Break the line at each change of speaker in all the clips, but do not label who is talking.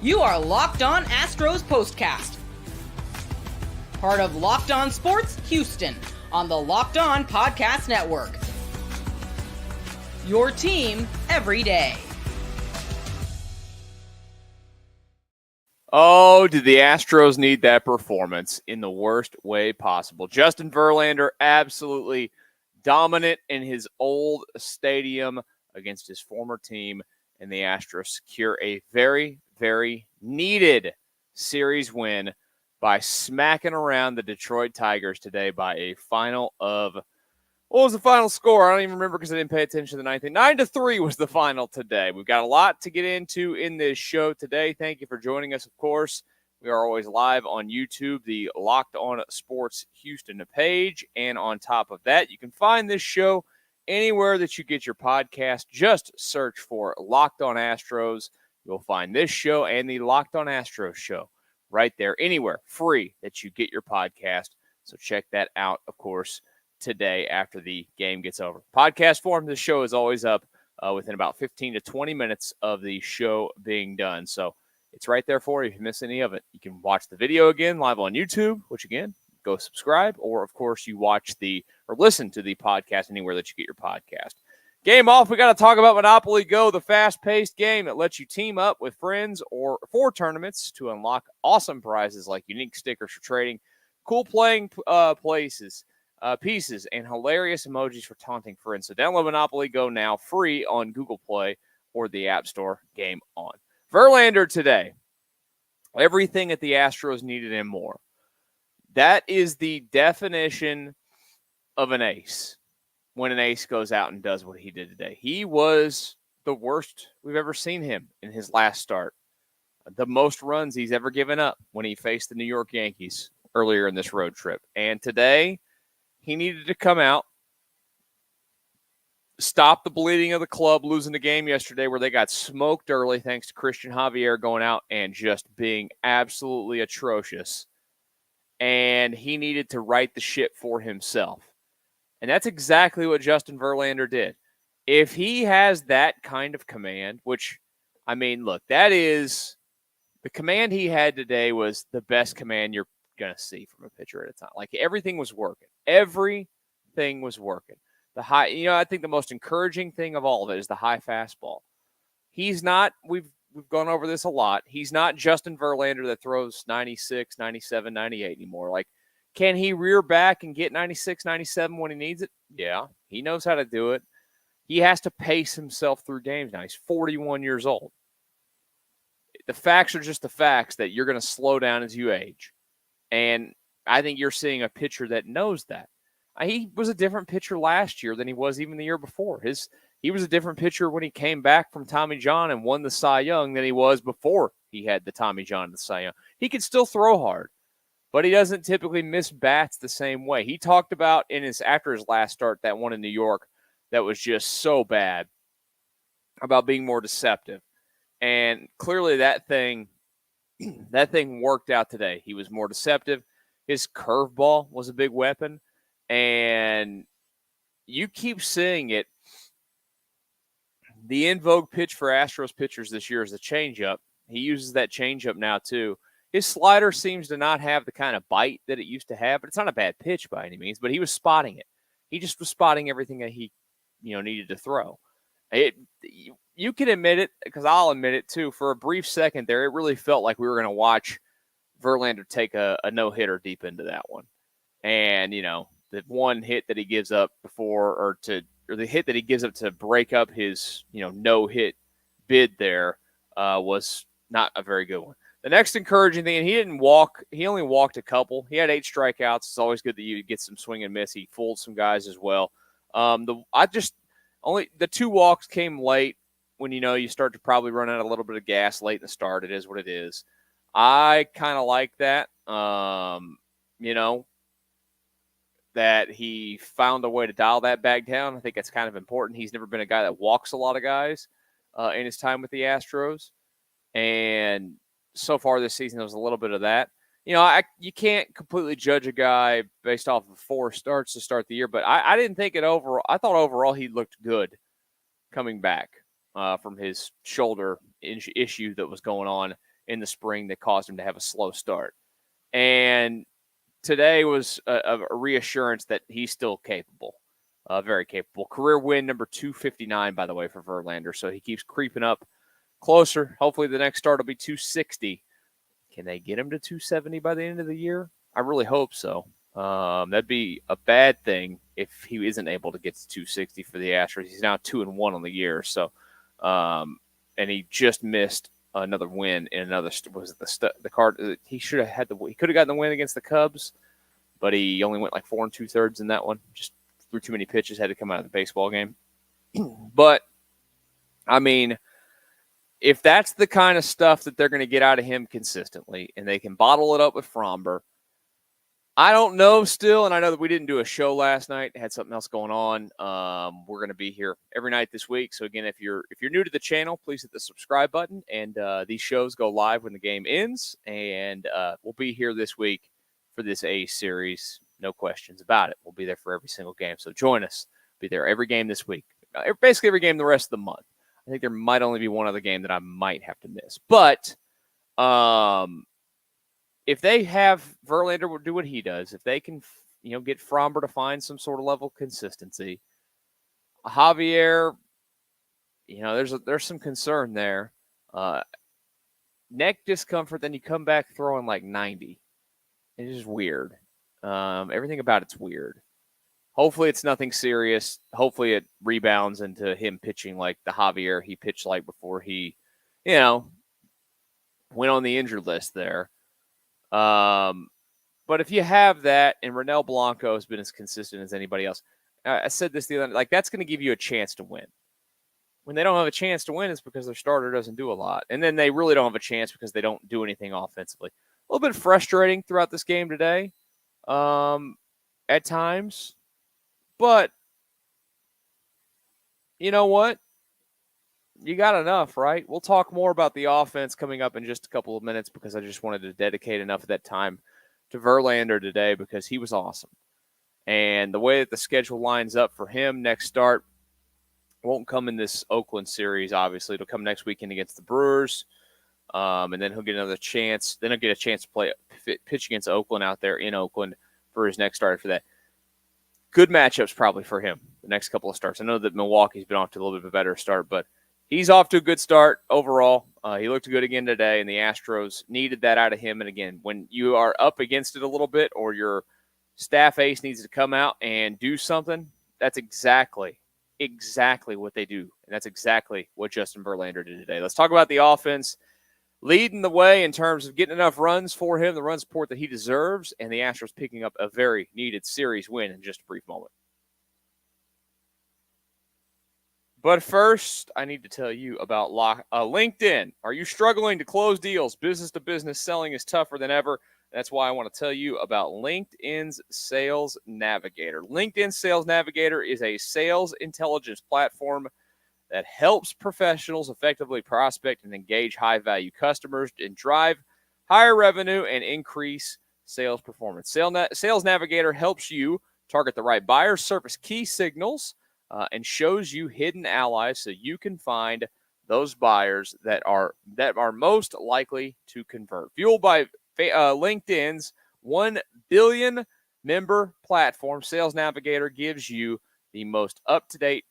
You are Locked On Astros Postcast, part of Locked On Sports Houston on the Locked On Podcast Network. Your team every day.
Oh, did the Astros need that performance in the worst way possible? Justin Verlander absolutely dominant in his old stadium against his former team, and the Astros secure a very, very needed series win by smacking around the Detroit Tigers today by a final of, what was the final score? I don't even remember because I didn't pay attention to the ninth inning. 9-3 was the final today. We've got a lot to get into in this show today. Thank you for joining us, of course. We are always live on YouTube, the Locked On Sports Houston page. And on top of that, you can find this show anywhere that you get your podcast. Just search for Locked On Astros. You'll find this show and the Locked On Astros show right there, anywhere free that you get your podcast. So check that out, of course, today after the game gets over. Podcast form, this show is always up within about 15 to 20 minutes of the show being done. So it's right there for you if you miss any of it. You can watch the video again live on YouTube, which again, go subscribe, or of course you listen to the podcast anywhere that you get your podcast. Game off, we got to talk about Monopoly Go, the fast-paced game that lets you team up with friends or for tournaments to unlock awesome prizes like unique stickers for trading, cool playing pieces, and hilarious emojis for taunting friends. So download Monopoly Go now, free on Google Play or the App Store. Game on. Verlander today. Everything that the Astros needed and more. That is the definition of an ace. When an ace goes out and does what he did today. He was the worst we've ever seen him in his last start. The most runs he's ever given up when he faced the New York Yankees earlier in this road trip. And today, he needed to come out, stop the bleeding of the club, losing the game yesterday where they got smoked early thanks to Christian Javier going out and just being absolutely atrocious. And he needed to right the ship for himself. And that's exactly what Justin Verlander did. If he has that kind of command, which, I mean, look, that is the command he had today was the best command you're going to see from a pitcher at a time. Like everything was working. Everything was working. The high, I think the most encouraging thing of all of it is the high fastball. He's not, we've gone over this a lot. He's not Justin Verlander that throws 96, 97, 98 anymore. Like, can he rear back and get 96, 97 when he needs it? Yeah, he knows how to do it. He has to pace himself through games now. He's 41 years old. The facts are just the facts that you're going to slow down as you age. And I think you're seeing a pitcher that knows that. He was a different pitcher last year than he was even the year before. He was a different pitcher when he came back from Tommy John and won the Cy Young than he was before he had the Tommy John and the Cy Young. He could still throw hard, but he doesn't typically miss bats the same way. He talked about after his last start, that one in New York that was just so bad, about being more deceptive. And clearly that thing worked out today. He was more deceptive. His curveball was a big weapon. And you keep seeing it. The in vogue pitch for Astros pitchers this year is the changeup. He uses that changeup now too. His slider seems to not have the kind of bite that it used to have, but it's not a bad pitch by any means, but he was spotting it. He just was spotting everything that he, needed to throw. You can admit it, because I'll admit it too. For a brief second there, it really felt like we were going to watch Verlander take a no-hitter deep into that one. And, the one hit that he gives up or the hit that he gives up to break up his, no-hit bid there was not a very good one. The next encouraging thing, and he only walked a couple. He had 8 strikeouts. It's always good that you get some swing and miss. He fooled some guys as well. The 2 walks came late when, you start to probably run out a little bit of gas late in the start. It is what it is. I kind of like that, that he found a way to dial that back down. I think that's kind of important. He's never been a guy that walks a lot of guys in his time with the Astros. And so far this season, there was a little bit of that. You can't completely judge a guy based off of 4 starts to start the year, but I didn't think it overall. I thought overall he looked good coming back from his shoulder issue that was going on in the spring that caused him to have a slow start. And today was a reassurance that he's still capable, very capable. Career win number 259, by the way, for Verlander. So he keeps creeping up closer. Hopefully the next start will be 260. Can they get him to 270 by the end of the year? I really hope so. That'd be a bad thing if he isn't able to get to 260 for the Astros. He's now 2-1 on the year. So, and he just missed another win in another. Was it the card? He should have had he could have gotten the win against the Cubs, but he only went like 4 2/3 in that one. Just threw too many pitches, had to come out of the baseball game. But I mean, if that's the kind of stuff that they're going to get out of him consistently, and they can bottle it up with Fromber, I don't know still, and I know that we didn't do a show last night. Had something else going on. We're going to be here every night this week. So again, if you're new to the channel, please hit the subscribe button. And these shows go live when the game ends, and we'll be here this week for this A series. No questions about it. We'll be there for every single game. So join us. Be there every game this week. Basically every game the rest of the month. I think there might only be one other game that I might have to miss. But if they have Verlander do what he does, if they can, get Fromber to find some sort of level of consistency, Javier, there's some concern there. Neck discomfort, then you come back throwing like 90. It's just weird. Everything about it's weird. Hopefully it's nothing serious. Hopefully it rebounds into him pitching like the Javier he pitched like before he, went on the injured list there. But if you have that, and Ronel Blanco has been as consistent as anybody else, I said this the other night, like that's going to give you a chance to win. When they don't have a chance to win, it's because their starter doesn't do a lot. And then they really don't have a chance because they don't do anything offensively. A little bit frustrating throughout this game today at times. But you know what? You got enough, right? We'll talk more about the offense coming up in just a couple of minutes because I just wanted to dedicate enough of that time to Verlander today because he was awesome. And the way that the schedule lines up for him next start won't come in this Oakland series, obviously. It'll come next weekend against the Brewers. And then he'll get another chance. Then he'll get a chance to pitch against Oakland out there in Oakland for his next start for that. Good matchups probably for him the next couple of starts. I know that Milwaukee's been off to a little bit of a better start, but he's off to a good start overall. He looked good again today, and the Astros needed that out of him. And again, when you are up against it a little bit or your staff ace needs to come out and do something, that's exactly what they do. And that's exactly what Justin Verlander did today. Let's talk about the offense. Leading the way in terms of getting enough runs for him, the run support that he deserves, and the Astros picking up a very needed series win in just a brief moment. But first, I need to tell you about LinkedIn. Are you struggling to close deals? Business-to-business selling is tougher than ever. That's why I want to tell you about LinkedIn's Sales Navigator. LinkedIn Sales Navigator is a sales intelligence platform that helps professionals effectively prospect and engage high-value customers and drive higher revenue and increase sales performance. Sales Navigator helps you target the right buyers, surface key signals, and shows you hidden allies so you can find those buyers that are most likely to convert. Fueled by LinkedIn's 1 billion member platform, Sales Navigator gives you the most up-to-date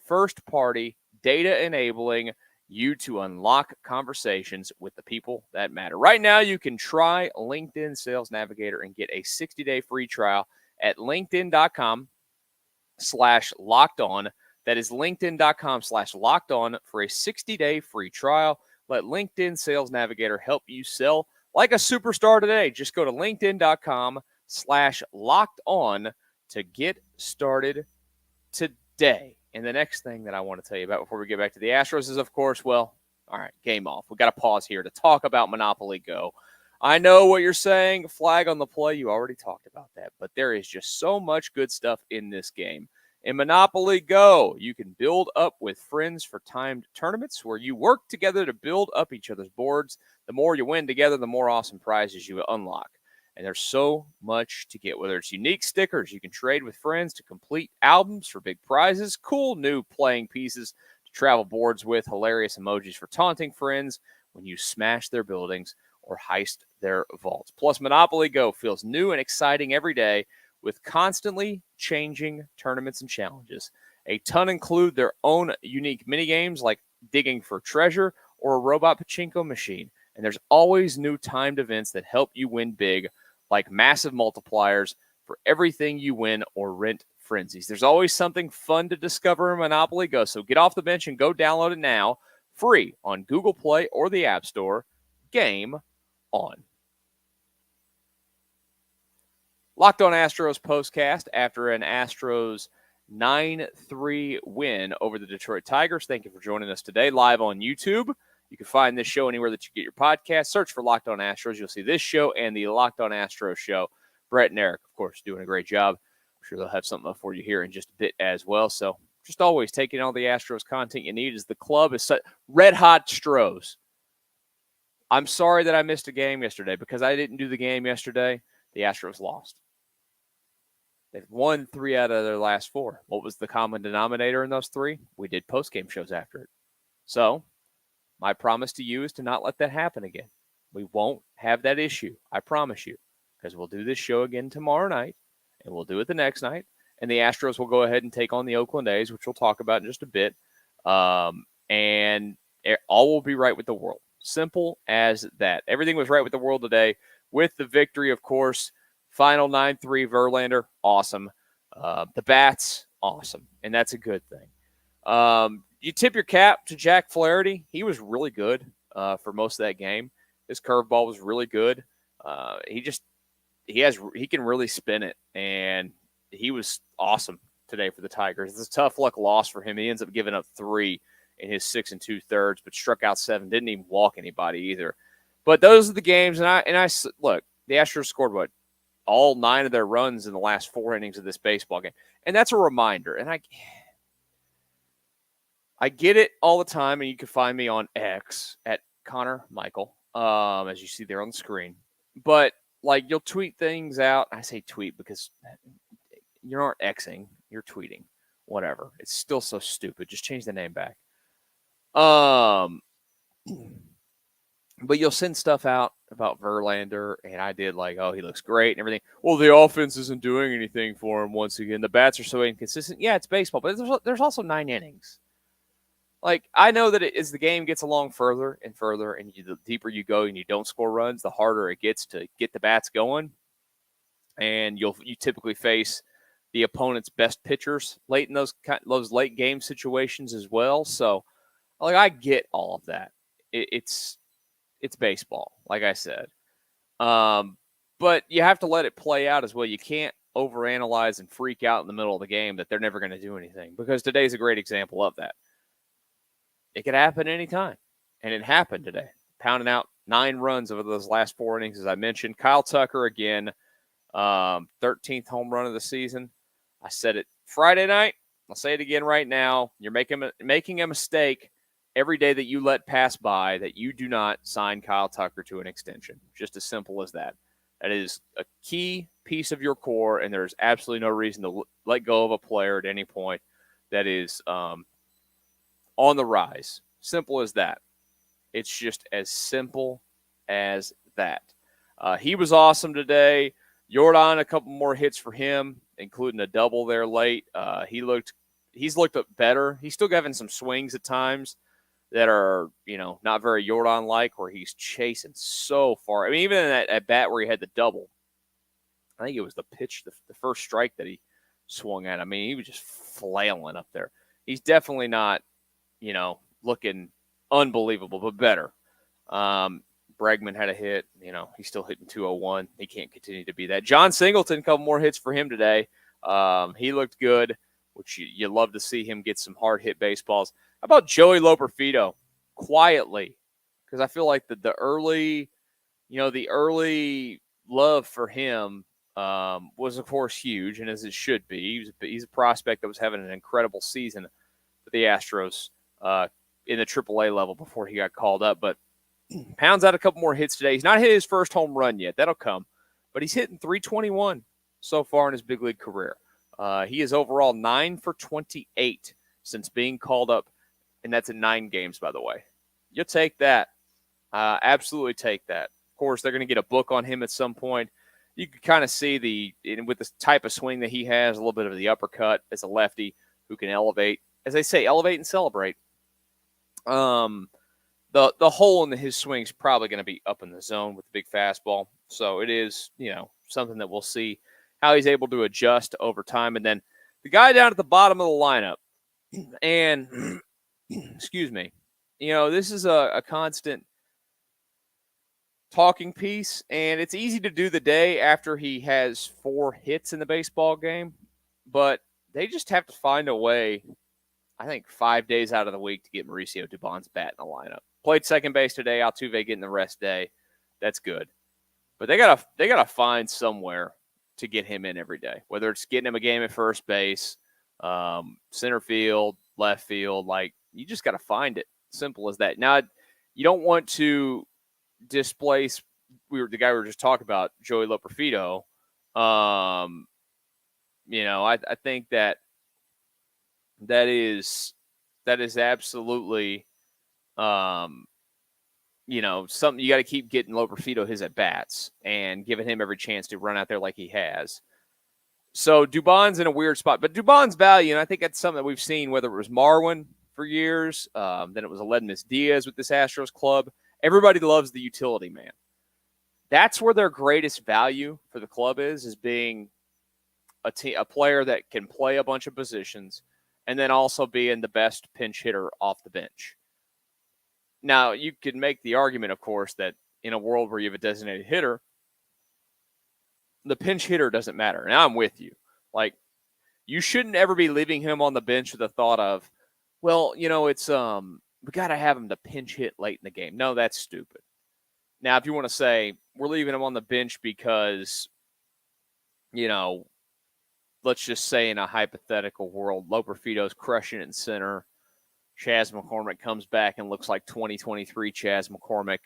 first-party data enabling you to unlock conversations with the people that matter. Right now, you can try LinkedIn Sales Navigator and get a 60-day free trial at linkedin.com/lockedon. That is linkedin.com/lockedon for a 60-day free trial. Let LinkedIn Sales Navigator help you sell like a superstar today. Just go to linkedin.com/lockedon to get started today. And the next thing that I want to tell you about before we get back to the Astros is, of course, all right, game off. We've got to pause here to talk about Monopoly Go. I know what you're saying, flag on the play. You already talked about that. But there is just so much good stuff in this game. In Monopoly Go, you can build up with friends for timed tournaments where you work together to build up each other's boards. The more you win together, the more awesome prizes you unlock. And there's so much to get, whether it's unique stickers you can trade with friends to complete albums for big prizes, cool new playing pieces to travel boards with, hilarious emojis for taunting friends when you smash their buildings or heist their vaults. Plus, Monopoly Go feels new and exciting every day with constantly changing tournaments and challenges. A ton include their own unique minigames like digging for treasure or a robot pachinko machine. And there's always new timed events that help you win big, like massive multipliers for everything you win or rent frenzies. There's always something fun to discover in Monopoly Go. So get off the bench and go download it now, free on Google Play or the App Store. Game on. Locked On Astros Postcast after an Astros 9-3 win over the Detroit Tigers. Thank you for joining us today live on YouTube. You can find this show anywhere that you get your podcast. Search for Locked On Astros. You'll see this show and the Locked On Astros show. Brett and Eric, of course, doing a great job. I'm sure they'll have something up for you here in just a bit as well. So just always taking all the Astros content you need as the club is such red hot Stros. I'm sorry that I missed a game yesterday because I didn't do the game yesterday. The Astros lost. They've won 3 out of their last 4. What was the common denominator in those 3? We did post-game shows after it. So my promise to you is to not let that happen again. We won't have that issue. I promise you. Because we'll do this show again tomorrow night. And we'll do it the next night. And the Astros will go ahead and take on the Oakland A's, which we'll talk about in just a bit. And all will be right with the world. Simple as that. Everything was right with the world today with the victory, of course. Final 9-3 Verlander, awesome. The bats, awesome. And that's a good thing. You tip your cap to Jack Flaherty. He was really good for most of that game. His curveball was really good. He can really spin it. And he was awesome today for the Tigers. It's a tough luck loss for him. He ends up giving up 3 in his 6 2/3, but struck out 7. Didn't even walk anybody either. But those are the games. And I look, the Astros scored all 9 of their runs in the last 4 innings of this baseball game. And that's a reminder. And I get it all the time, and you can find me on X at Connor Michael, as you see there on the screen. But, you'll tweet things out. I say tweet because you aren't Xing. You're tweeting. Whatever. It's still so stupid. Just change the name back. But you'll send stuff out about Verlander, and I did he looks great and everything. Well, the offense isn't doing anything for him once again. The bats are so inconsistent. Yeah, it's baseball, but there's also 9 innings. I know that as the game gets along further and further, and the deeper you go and you don't score runs, the harder it gets to get the bats going. And you typically face the opponent's best pitchers late in those late game situations as well. So, I get all of that. It's baseball, like I said. But you have to let it play out as well. You can't overanalyze and freak out in the middle of the game that they're never going to do anything, because today's a great example of that. It could happen anytime, and it happened today. Pounding out 9 runs over those last 4 innings, as I mentioned. Kyle Tucker again, 13th home run of the season. I said it Friday night. I'll say it again right now. You're making a mistake every day that you let pass by that you do not sign Kyle Tucker to an extension. Just as simple as that. That is a key piece of your core, and there's absolutely no reason to let go of a player at any point that is on the rise. Simple as that. It's just as simple as that. He was awesome today. Jordan, a couple more hits for him, including a double there late. He's looked up better. He's still having some swings at times that are, not very Jordan-like, where he's chasing so far. I mean, even in that at bat where he had the double, I think it was the pitch, the first strike that he swung at. I mean, he was just flailing up there. He's definitely not, looking unbelievable, but better. Bregman had a hit. He's still hitting 201. He can't continue to be that. John Singleton, a couple more hits for him today. He looked good, which you love to see him get some hard hit baseballs. How about Joey Loperfido quietly? Because I feel like the early love for him was, of course, huge, and as it should be. He's a prospect that was having an incredible season for the Astros in the AAA level before he got called up. But pounds out a couple more hits today. He's not hit his first home run yet. That'll come. But he's hitting .321 so far in his big league career. He is overall 9 for 28 since being called up, and that's in 9 games, by the way. You'll take that Absolutely take that. Of course, they're going to get a book on him at some point. You can kind of see with the type of swing that he has, a little bit of the uppercut as a lefty who can elevate. As they say, elevate and celebrate. The hole in his swing is probably going to be up in the zone with the big fastball. So it is, something that we'll see how he's able to adjust over time. And then the guy down at the bottom of the lineup, and excuse me, this is a constant talking piece, and it's easy to do the day after he has 4 hits in the baseball game, but they just have to find a way, I think 5 days out of the week, to get Mauricio Dufault's bat in the lineup. Played second base today, Altuve getting the rest day. That's good. But they gotta find somewhere to get him in every day, whether it's getting him a game at first base, center field, left field. Like, you just got to find it. Simple as that. Now, you don't want to displace the guy we were just talking about, Joey Loperfido. I think that is absolutely something you got to keep getting Loperfido his at bats and giving him every chance to run out there like he has. So Dubon's in a weird spot, but Dubon's value, and I think that's something that we've seen, whether it was Marwin for years, then it was Aledmus Diaz with this Astros club. Everybody loves the utility man. That's where their greatest value for the club is being a player that can play a bunch of positions and then also being the best pinch hitter off the bench. Now, you could make the argument, of course, that in a world where you have a designated hitter, the pinch hitter doesn't matter. Now I'm with you. Like, you shouldn't ever be leaving him on the bench with the thought of, well, it's we got to have him to pinch hit late in the game. No, that's stupid. Now, if you want to say we're leaving him on the bench because, let's just say in a hypothetical world, Loperfido's crushing it in center, Chas McCormick comes back and looks like 2023 Chas McCormick,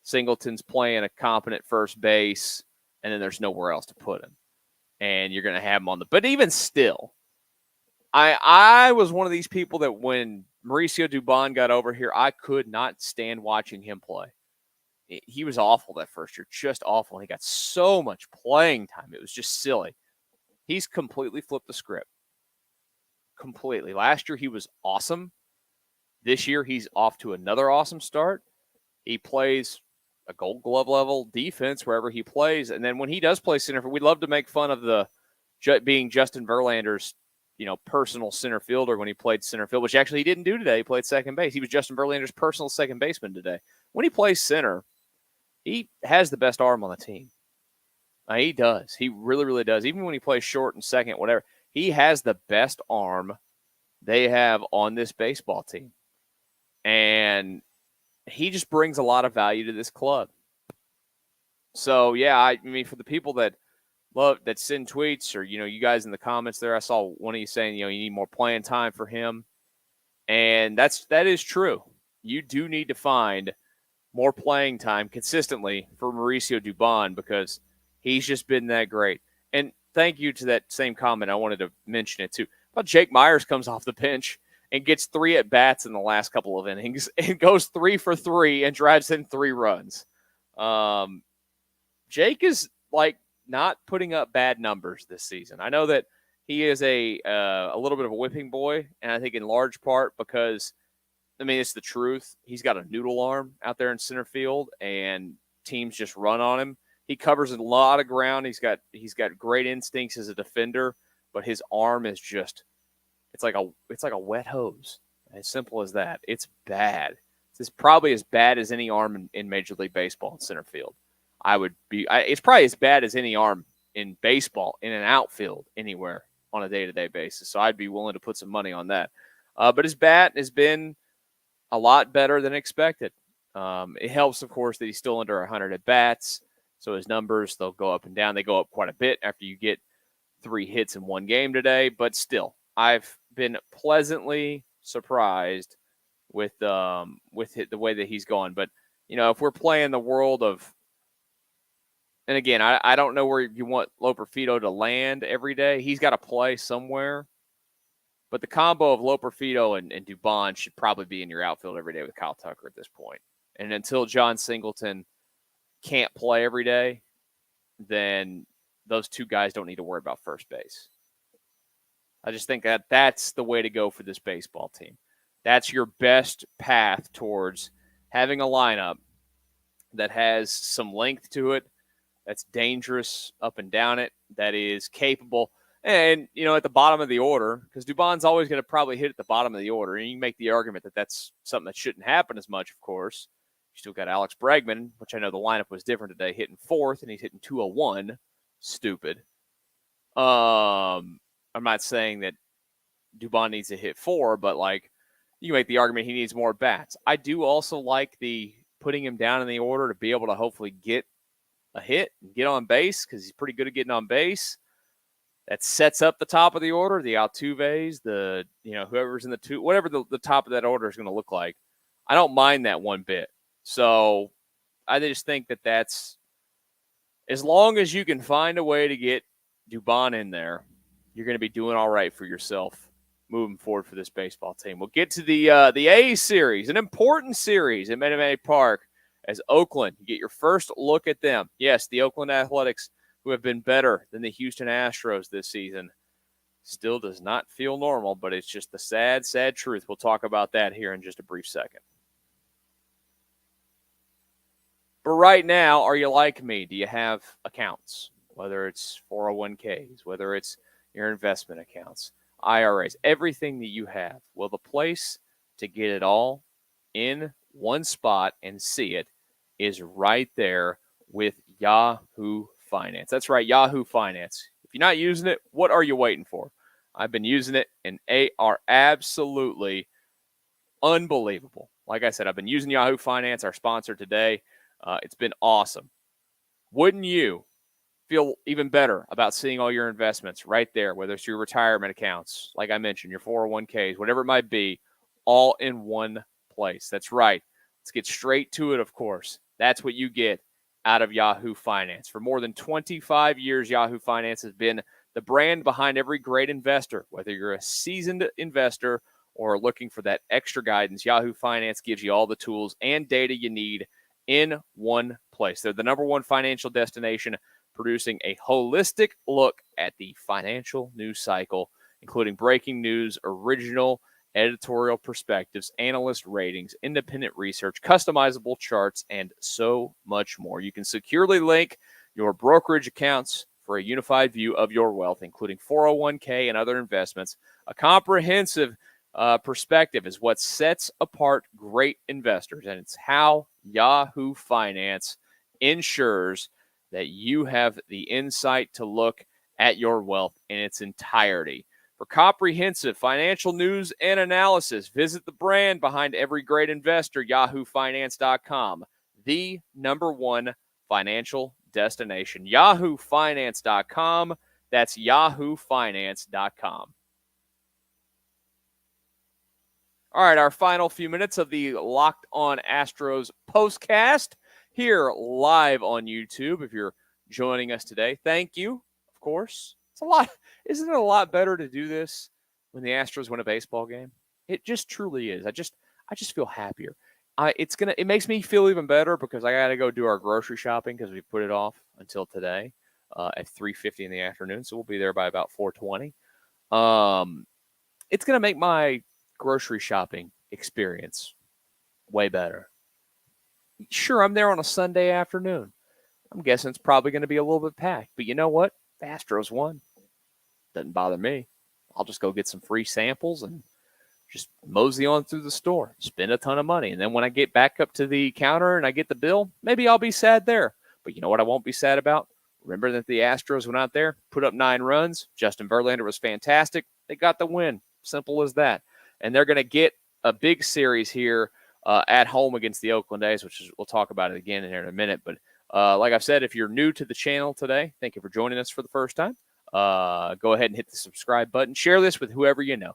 Singleton's playing a competent first base, and then there's nowhere else to put him. And you're going to have him on the – but even still, I was one of these people that when Mauricio Dufault got over here, I could not stand watching him play. He was awful that first year, just awful. He got so much playing time. It was just silly. He's completely flipped the script. Completely. Last year, he was awesome. This year, he's off to another awesome start. He plays a Gold Glove level defense wherever he plays. And then when he does play center field, we love to make fun of being Justin Verlander's, personal center fielder when he played center field, which actually he didn't do today. He played second base. He was Justin Verlander's personal second baseman today. When he plays center, he has the best arm on the team. He does. He really, really does. Even when he plays short and second, whatever, he has the best arm they have on this baseball team. And he just brings a lot of value to this club. So, yeah, I mean, for the people that send tweets or, you guys in the comments there, I saw one of you saying, you need more playing time for him. And that is true. You do need to find more playing time consistently for Mauricio Dufault because he's just been that great. And thank you to that same comment. I wanted to mention it too. About Jake Myers comes off the bench and gets 3 at-bats in the last couple of innings and goes 3 for 3 and drives in 3 runs. Jake is not putting up bad numbers this season. I know that he is a little bit of a whipping boy, and I think in large part because, it's the truth. He's got a noodle arm out there in center field, and teams just run on him. He covers a lot of ground. He's got great instincts as a defender, but his arm is just it's like a wet hose. As simple as that. It's bad. It's probably as bad as any arm in Major League Baseball in center field. It's probably as bad as any arm in baseball in an outfield anywhere on a day-to-day basis. So I'd be willing to put some money on that. But his bat has been a lot better than expected. It helps, of course, that he's still under 100 at-bats. So his numbers, they'll go up and down. They go up quite a bit after you get 3 hits in one game today. But still, I've been pleasantly surprised with the way that he's gone. But, if we're playing the world of, and again, I don't know where you want Loperfido to land every day. He's got to play somewhere. But the combo of Loperfido and Dufault should probably be in your outfield every day with Kyle Tucker at this point. And until John Singleton can't play every day, then those two guys don't need to worry about first base. I just think that that's the way to go for this baseball team. That's your best path towards having a lineup that has some length to it, that's dangerous up and down it, that is capable. And, at the bottom of the order, because Dubon's always going to probably hit at the bottom of the order. And you can make the argument that that's something that shouldn't happen as much, of course. You still got Alex Bregman, which I know the lineup was different today, hitting fourth, and he's hitting 201. Stupid. I'm not saying that Dubon needs to hit 4, but, you can make the argument he needs more bats. I do also like the putting him down in the order to be able to hopefully get a hit and get on base, because he's pretty good at getting on base. That sets up the top of the order, the Altuves, whoever's in the two, whatever the top of that order is going to look like. I don't mind that one bit. So I just think that that's, as long as you can find a way to get Dubon in there, you're going to be doing all right for yourself moving forward for this baseball team. We'll get to the A's series, an important series at Minute Maid Park, as Oakland, you get your first look at them. Yes, the Oakland Athletics, who have been better than the Houston Astros this season, still does not feel normal, but it's just the sad, sad truth. We'll talk about that here in just a brief second. But right now, are you like me? Do you have accounts? Whether it's 401ks, whether it's your investment accounts, IRAs, everything that you have. Well, the place to get it all in one spot and see it is right there with Yahoo Finance. That's right, Yahoo Finance. If you're not using it, what are you waiting for? I've been using it, and they are absolutely unbelievable. Like I said, I've been using Yahoo Finance, our sponsor today. It's been awesome. Wouldn't you feel even better about seeing all your investments right there, whether it's your retirement accounts, like I mentioned, your 401ks, whatever it might be, all in one place? That's right. Let's get straight to it, of course. That's what you get out of Yahoo Finance. For more than 25 years, Yahoo Finance has been the brand behind every great investor. Whether you're a seasoned investor or looking for that extra guidance, Yahoo Finance gives you all the tools and data you need in one place. They're the number one financial destination, producing a holistic look at the financial news cycle, including breaking news, original editorial perspectives, analyst ratings, independent research, customizable charts, and so much more. You can securely link your brokerage accounts for a unified view of your wealth, including 401k and other investments. A comprehensive perspective is what sets apart great investors, and it's how Yahoo Finance ensures that you have the insight to look at your wealth in its entirety. For comprehensive financial news and analysis, visit the brand behind every great investor, yahoofinance.com, the number one financial destination. yahoofinance.com. That's yahoofinance.com. All right, our final few minutes of the Locked On Astros Postcast here live on YouTube. If you're joining us today, thank you, of course. It's a lot. Isn't it a lot better to do this when the Astros win a baseball game? It just truly is. I just feel happier. It makes me feel even better because I got to go do our grocery shopping because we put it off until today at 3:50 in the afternoon. So we'll be there by about 4:20. It's going to make my grocery shopping experience way better. Sure, I'm there on a Sunday afternoon. I'm guessing it's probably going to be a little bit packed. But you know what? The Astros won. Doesn't bother me. I'll just go get some free samples and just mosey on through the store, spend a ton of money. And then when I get back up to the counter and I get the bill, maybe I'll be sad there. But you know what I won't be sad about? Remember that the Astros went out there, put up 9 runs. Justin Verlander was fantastic. They got the win. Simple as that. And they're going to get a big series here at home against the Oakland A's, we'll talk about it again in a minute. But like I've said, if you're new to the channel today, thank you for joining us for the first time. Go ahead and hit the subscribe button. Share this with whoever you know.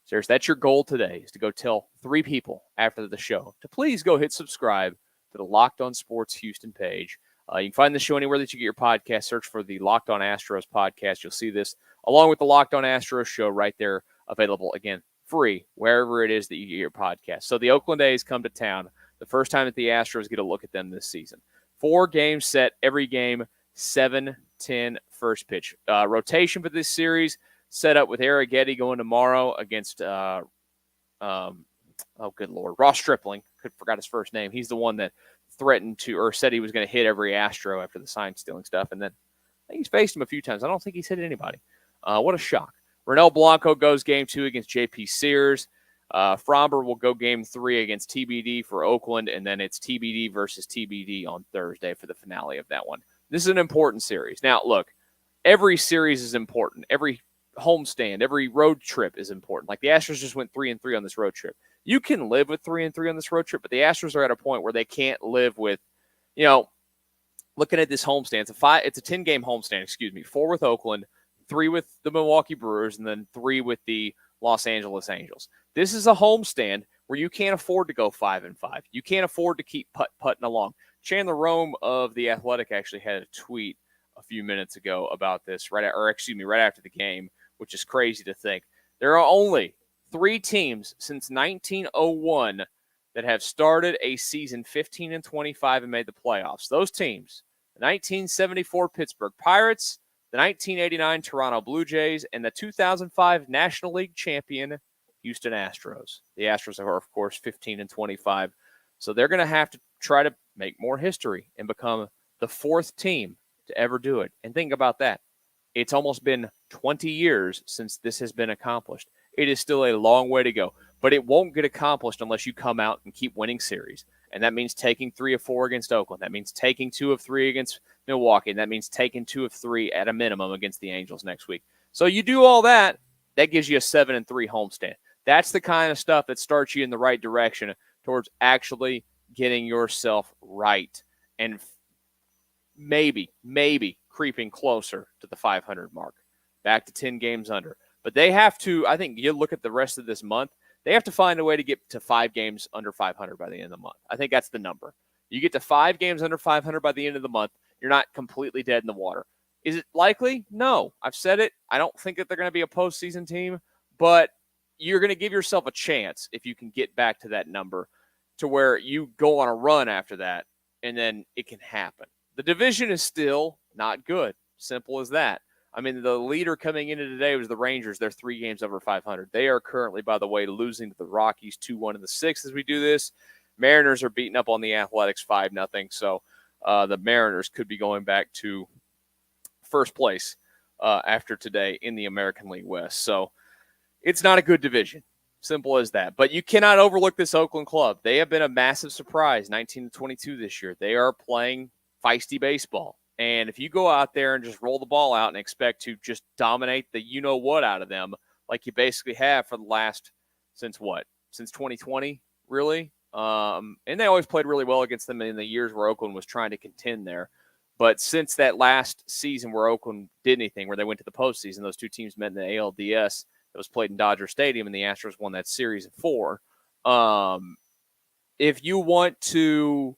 Seriously, that's your goal today, is to go tell 3 people after the show to please go hit subscribe to the Locked On Sports Houston page. You can find the show anywhere that you get your podcast. Search for the Locked On Astros podcast. You'll see this along with the Locked On Astros show right there, available again, free, wherever it is that you get your podcast. So the Oakland A's come to town. The first time that the Astros get a look at them this season. 4 games set, every game 7-10 first pitch. Rotation for this series set up with Arrighetti going tomorrow against Ross Stripling. Forgot his first name. He's the one that threatened to, or said he was going to hit every Astro after the sign stealing stuff. And then I think he's faced him a few times. I don't think he's hit anybody. What a shock. Ronel Blanco goes game 2 against JP Sears. Fromber will go game 3 against TBD for Oakland, and then it's TBD versus TBD on Thursday for the finale of that one. This is an important series. Now, look, every series is important. Every homestand, every road trip is important. Like the Astros just went 3-3 on this road trip. You can live with 3-3 on this road trip, but the Astros are at a point where they can't live with, looking at this homestand. It's a 10-game homestand, 4 with Oakland, 3 with the Milwaukee Brewers, and then 3 with the Los Angeles Angels. This is a homestand where you can't afford to go 5-5. You can't afford to keep putting along. Chandler Rome of The Athletic actually had a tweet a few minutes ago about this, right after the game, which is crazy to think. There are only 3 teams since 1901 that have started a season 15-25 and made the playoffs. Those teams, the 1974 Pittsburgh Pirates, the 1989 Toronto Blue Jays, and the 2005 National League champion Houston Astros. The Astros are, of course, 15-25. So they're going to have to try to make more history and become the 4th team to ever do it. And think about that. It's almost been 20 years since this has been accomplished. It is still a long way to go, but it won't get accomplished unless you come out and keep winning series. And that means taking 3 of 4 against Oakland. That means taking 2 of 3 against Milwaukee. And that means taking 2 of 3 at a minimum against the Angels next week. So you do all that, that gives you a 7-3 homestand. That's the kind of stuff that starts you in the right direction towards actually getting yourself right and maybe creeping closer to the 500 mark, back to 10 games under. But they have to, I think you look at the rest of this month, they have to find a way to get to 5 games under 500 by the end of the month. I think that's the number. You get to 5 games under 500 by the end of the month, you're not completely dead in the water. Is it likely? No. I've said it. I don't think that they're going to be a postseason team, but you're going to give yourself a chance if you can get back to that number to where you go on a run after that, and then it can happen. The division is still not good. Simple as that. I mean, the leader coming into today was the Rangers. They're 3 games over 500. They are currently, by the way, losing to the Rockies 2-1 in the 6th as we do this. Mariners are beating up on the Athletics 5-0. So the Mariners could be going back to first place after today in the American League West. So it's not a good division. Simple as that. But you cannot overlook this Oakland club. They have been a massive surprise, 19-22 this year. They are playing feisty baseball. And if you go out there and just roll the ball out and expect to just dominate the you-know-what out of them, like you basically have for the last, since 2020, really? And they always played really well against them in the years where Oakland was trying to contend there. But since that last season where Oakland did anything, where they went to the postseason, those 2 teams met in the ALDS that was played in Dodger Stadium, and the Astros won that series in 4. If you want to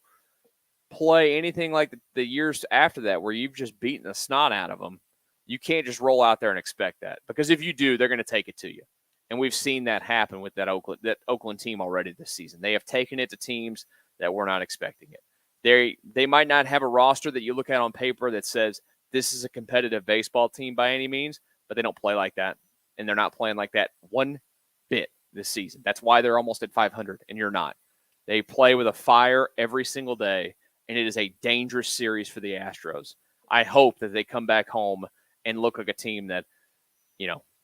play anything like the years after that where you've just beaten the snot out of them, you can't just roll out there and expect that. Because if you do, they're going to take it to you. And we've seen that happen with that Oakland team already this season. They have taken it to teams that were not expecting it. They might not have a roster that you look at on paper that says this is a competitive baseball team by any means, but they don't play like that. And they're not playing like that one bit this season. That's why they're almost at 500, and you're not. They play with a fire every single day, and it is a dangerous series for the Astros. I hope that they come back home and look like a team that,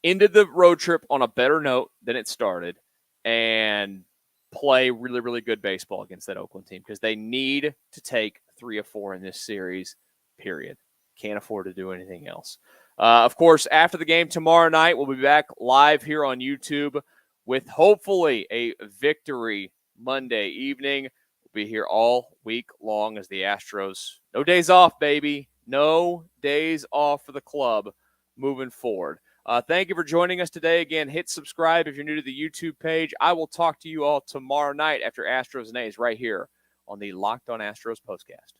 ended the road trip on a better note than it started and play really, really good baseball against that Oakland team because they need to take 3 of 4 in this series, period. Can't afford to do anything else. Of course, after the game tomorrow night, we'll be back live here on YouTube with hopefully a victory Monday evening. We'll be here all week long as the Astros, no days off, baby. No days off for the club moving forward. Thank you for joining us today. Again, hit subscribe if you're new to the YouTube page. I will talk to you all tomorrow night after Astros and A's right here on the Locked On Astros Postcast.